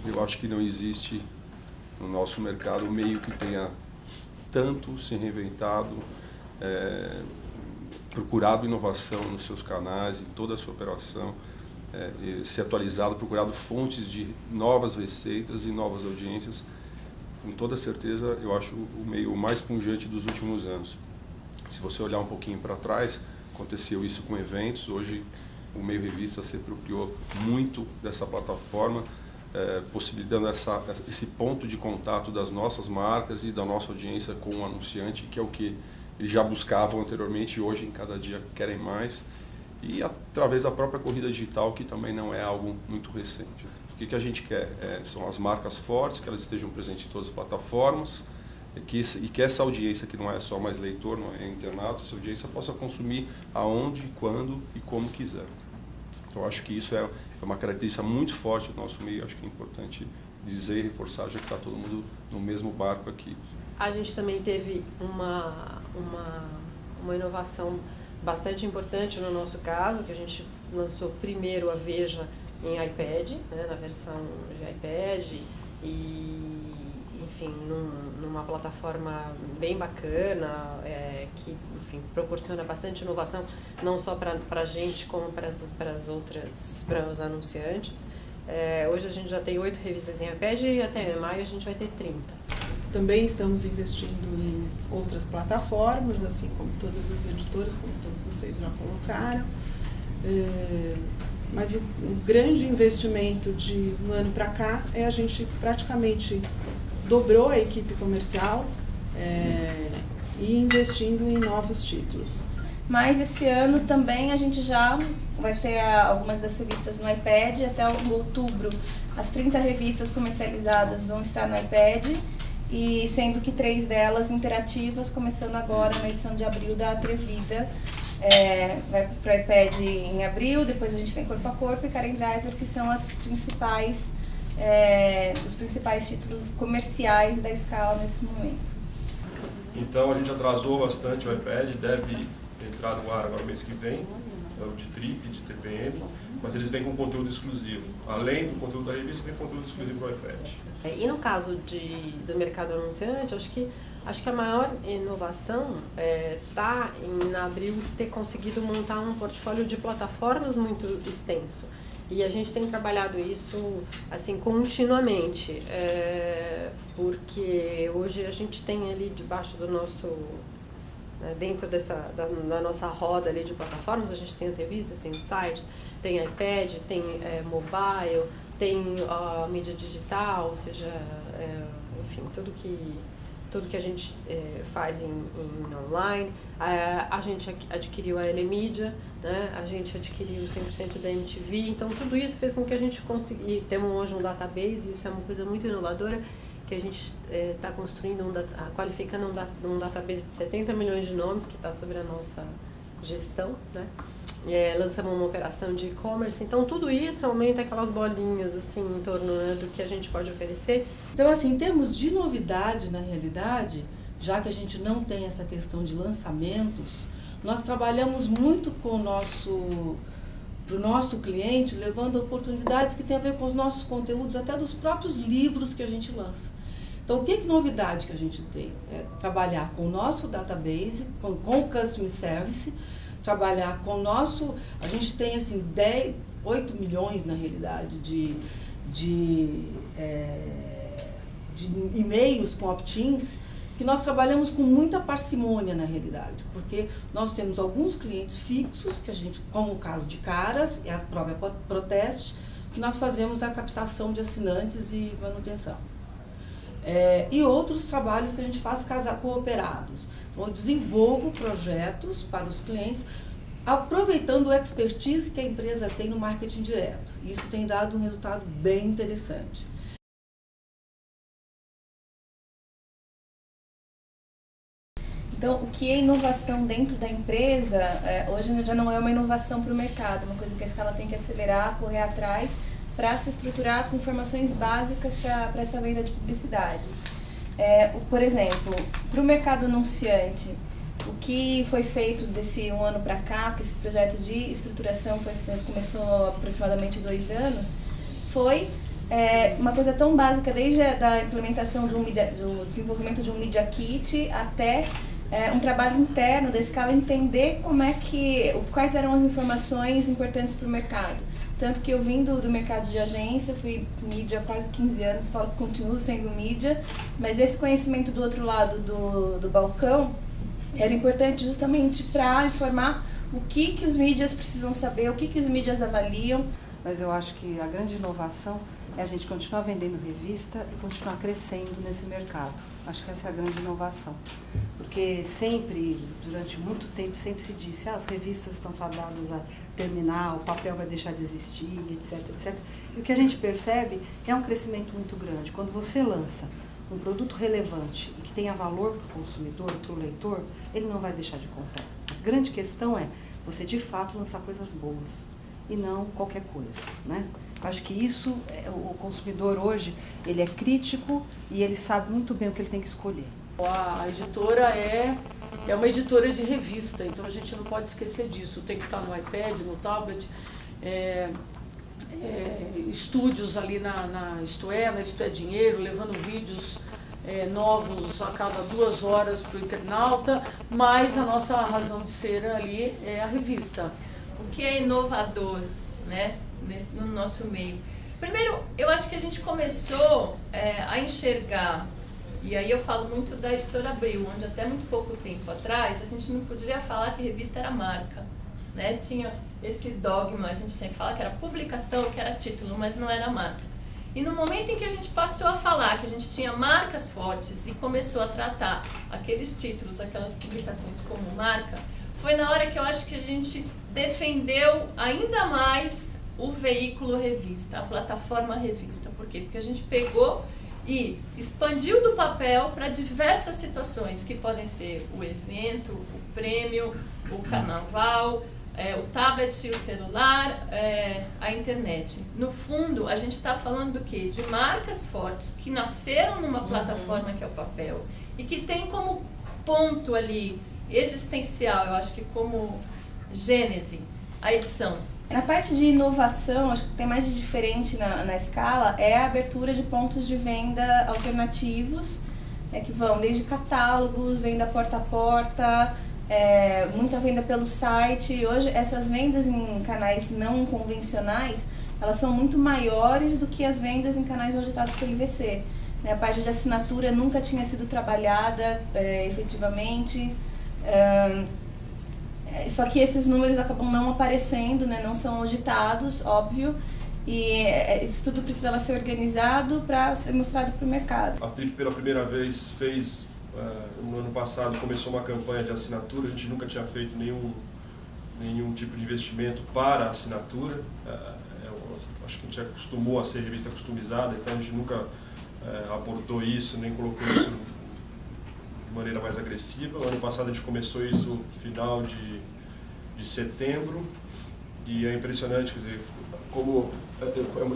Eu acho que não existe no nosso mercado um meio que tenha tanto se reinventado, procurado inovação nos seus canais, em toda a sua operação, se atualizado, procurado fontes de novas receitas e novas audiências. Com toda certeza, eu acho o meio mais pungente dos últimos anos. Se você olhar um pouquinho para trás, aconteceu isso com eventos. Hoje, o meio revista se apropriou muito dessa plataforma, possibilitando esse ponto de contato das nossas marcas e da nossa audiência com o anunciante, que é o que eles já buscavam anteriormente e hoje, em cada dia, querem mais. E através da própria corrida digital, que também não é algo muito recente. O que a gente quer? São as marcas fortes, que elas estejam presentes em todas as plataformas, e que essa audiência, que não é só mais leitor, não é internauta, essa audiência possa consumir aonde, quando e como quiser. Então, acho que isso é uma característica muito forte do nosso meio. Acho que é importante dizer e reforçar, já que está todo mundo no mesmo barco aqui. A gente também teve uma inovação bastante importante no nosso caso, que a gente lançou primeiro a Veja em iPad, né, na versão de iPad, e enfim, numa plataforma bem bacana, que enfim, proporciona bastante inovação, não só para a gente, como para os anunciantes. Hoje a gente já tem 8 revistas em iPad e até maio a gente vai ter 30. Também estamos investindo em outras plataformas, assim como todas as editoras, como todos vocês já colocaram. Mas o grande investimento de um ano para cá a gente praticamente dobrou a equipe comercial e investindo em novos títulos. Mas esse ano também a gente já vai ter algumas das revistas no iPad. Até outubro, as 30 revistas comercializadas vão estar no iPad, e sendo que 3 delas interativas, começando agora na edição de abril da Atrevida. Vai para o iPad em abril, depois a gente tem Corpo a Corpo e Karen Driver, que são os principais títulos comerciais da Escala nesse momento. Então a gente atrasou bastante o iPad, deve entrar no ar agora mês que vem, de TRIP, de TPM, mas eles vêm com conteúdo exclusivo. Além do conteúdo da revista, vem conteúdo exclusivo para o iPad. E no caso do mercado anunciante, acho que a maior inovação está em Abril ter conseguido montar um portfólio de plataformas muito extenso. E a gente tem trabalhado isso assim continuamente, porque hoje a gente tem ali debaixo do nosso, dentro da nossa roda ali de plataformas, a gente tem as revistas, tem os sites, tem iPad, tem mobile, tem a mídia digital, ou seja, enfim, tudo que a gente faz em online. A gente adquiriu a Elemídia, né? A gente adquiriu 100% da MTV, então tudo isso fez com que a gente conseguisse ter hoje um database. Isso é uma coisa muito inovadora, que a gente está construindo, qualificando um database de 70 milhões de nomes, que está sobre a nossa gestão, né? Lançamos uma operação de e-commerce, então tudo isso aumenta aquelas bolinhas assim em torno, né, do que a gente pode oferecer. Então, assim, em termos de novidade, na realidade, já que a gente não tem essa questão de lançamentos, nós trabalhamos muito com pro nosso cliente, levando oportunidades que têm a ver com os nossos conteúdos, até dos próprios livros que a gente lança. Então, o que novidade que a gente tem? Trabalhar com o nosso database, com o Customer Service, trabalhar com o nosso... A gente tem, assim, 8 milhões, na realidade, de e-mails com opt-ins, que nós trabalhamos com muita parcimônia, na realidade, porque nós temos alguns clientes fixos, que a gente, como o caso de Caras, a própria Proteste, que nós fazemos a captação de assinantes e manutenção. E outros trabalhos que a gente faz cooperados. Então, eu desenvolvo projetos para os clientes, aproveitando o expertise que a empresa tem no marketing direto. Isso tem dado um resultado bem interessante. Então, o que é inovação dentro da empresa, hoje já não é uma inovação para o mercado, uma coisa que a Escala tem que acelerar, correr atrás, para se estruturar com informações básicas para essa venda de publicidade. Por exemplo, para o mercado anunciante, o que foi feito desse um ano para cá, que esse projeto de estruturação começou há aproximadamente 2 anos, foi uma coisa tão básica, desde a implementação do desenvolvimento de um Media Kit até um trabalho interno da escala, entender quais eram as informações importantes para o mercado. Tanto que eu vim do mercado de agência, fui mídia há quase 15 anos, falo que continuo sendo mídia, mas esse conhecimento do outro lado do balcão era importante justamente para informar o que os mídias precisam saber, o que os mídias avaliam. Mas eu acho que a grande inovação é a gente continuar vendendo revista e continuar crescendo nesse mercado. Acho que essa é a grande inovação. Porque sempre, durante muito tempo, sempre se disse as revistas estão fadadas a terminar, o papel vai deixar de existir, etc, etc. E o que a gente percebe é um crescimento muito grande. Quando você lança um produto relevante e que tenha valor para o consumidor, para o leitor, ele não vai deixar de comprar. A grande questão é você, de fato, lançar coisas boas e não qualquer coisa, né? Acho que isso, o consumidor hoje, ele é crítico e ele sabe muito bem o que ele tem que escolher. A editora é uma editora de revista, então a gente não pode esquecer disso. Tem que estar no iPad, no tablet, estúdios ali na Isto É Dinheiro, levando vídeos novos a cada 2 horas para o internauta, mas a nossa razão de ser ali é a revista. O que é inovador, né, no nosso meio? Primeiro, eu acho que a gente começou a enxergar, e aí eu falo muito da Editora Abril, onde até muito pouco tempo atrás a gente não podia falar que revista era marca, né? Tinha esse dogma, a gente tinha que falar que era publicação, que era título, mas não era marca. E no momento em que a gente passou a falar que a gente tinha marcas fortes e começou a tratar aqueles títulos, aquelas publicações como marca, foi na hora que eu acho que a gente defendeu ainda mais o veículo revista, a plataforma revista. Por quê? Porque a gente pegou e expandiu do papel para diversas situações, que podem ser o evento, o prêmio, o carnaval, o tablet, o celular, a internet. No fundo, a gente está falando do quê? De marcas fortes que nasceram numa plataforma que é o papel e que tem como ponto ali existencial, eu acho que como gênese, a edição. Na parte de inovação, acho que tem mais de diferente na escala é a abertura de pontos de venda alternativos, que vão desde catálogos, venda porta a porta, muita venda pelo site. Hoje, essas vendas em canais não convencionais, elas são muito maiores do que as vendas em canais auditados pelo IVC. A parte de assinatura nunca tinha sido trabalhada efetivamente. Só que esses números acabam não aparecendo, né? Não são auditados, óbvio, e isso tudo precisava ser organizado para ser mostrado para o mercado. A PIP pela primeira vez fez, no ano passado, começou uma campanha de assinatura. A gente nunca tinha feito nenhum tipo de investimento para assinatura. Acho que a gente acostumou a ser revista customizada, então a gente nunca abordou isso, nem colocou isso de maneira mais agressiva. O ano passado a gente começou isso no final de setembro e é impressionante, quer dizer, como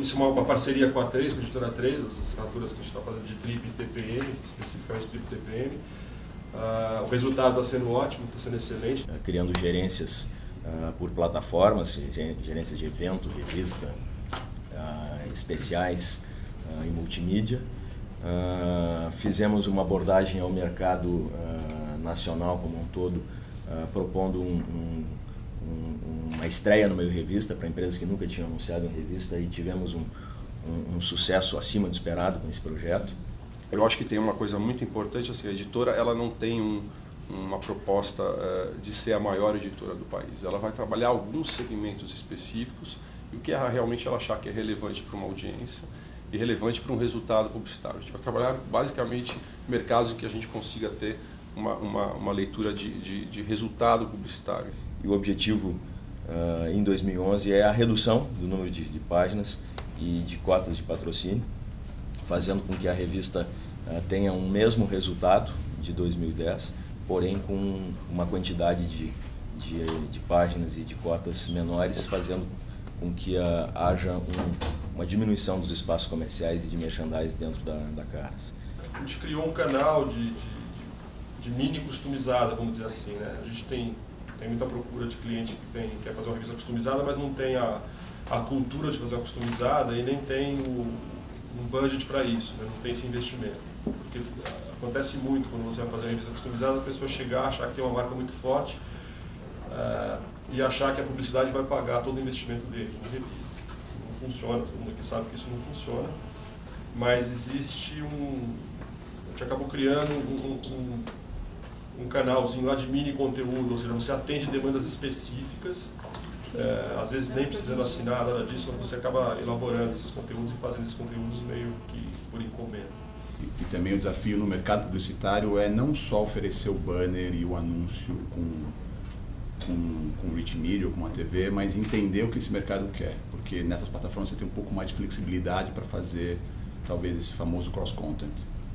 isso é uma parceria com a 3, com a Editora 3, as assinaturas que a gente está fazendo de TRIP e TPM, especificamente TRIP e TPM. O resultado está sendo ótimo, está sendo excelente. Criando gerências por plataformas, gerências de evento, revista, especiais e multimídia. Fizemos uma abordagem ao mercado nacional como um todo, propondo uma estreia no meio revista para empresas que nunca tinham anunciado em revista, e tivemos um sucesso acima do esperado com esse projeto. Eu acho que tem uma coisa muito importante, assim, a editora ela não tem uma proposta de ser a maior editora do país. Ela vai trabalhar alguns segmentos específicos e o que realmente ela achar que é relevante para uma audiência e relevante para um resultado publicitário. A gente vai trabalhar basicamente mercados em que a gente consiga ter uma leitura de resultado publicitário. E o objetivo em 2011 é a redução do número de páginas e de cotas de patrocínio, fazendo com que a revista tenha um mesmo resultado de 2010, porém com uma quantidade de páginas e de cotas menores, fazendo com que haja uma diminuição dos espaços comerciais e de merchandising dentro da Caras. A gente criou um canal de mini customizada, vamos dizer assim, né? A gente tem muita procura de cliente que quer fazer uma revista customizada, mas não tem a cultura de fazer uma customizada e nem tem budget para isso, né? Não tem esse investimento. Porque acontece muito quando você vai fazer uma revista customizada, a pessoa chegar, achar que tem uma marca muito forte e achar que a publicidade vai pagar todo o investimento dele na revista. Não funciona, todo mundo aqui sabe que isso não funciona, mas existe a gente acabou criando um canalzinho lá de mini conteúdo, ou seja, você atende demandas específicas, às vezes nem precisando assinar nada disso, mas você acaba elaborando esses conteúdos e fazendo esses conteúdos meio que por encomenda. E também o desafio no mercado publicitário é não só oferecer o banner e o anúncio com rich media ou com uma TV, mas entender o que esse mercado quer, porque nessas plataformas você tem um pouco mais de flexibilidade para fazer talvez esse famoso cross-content.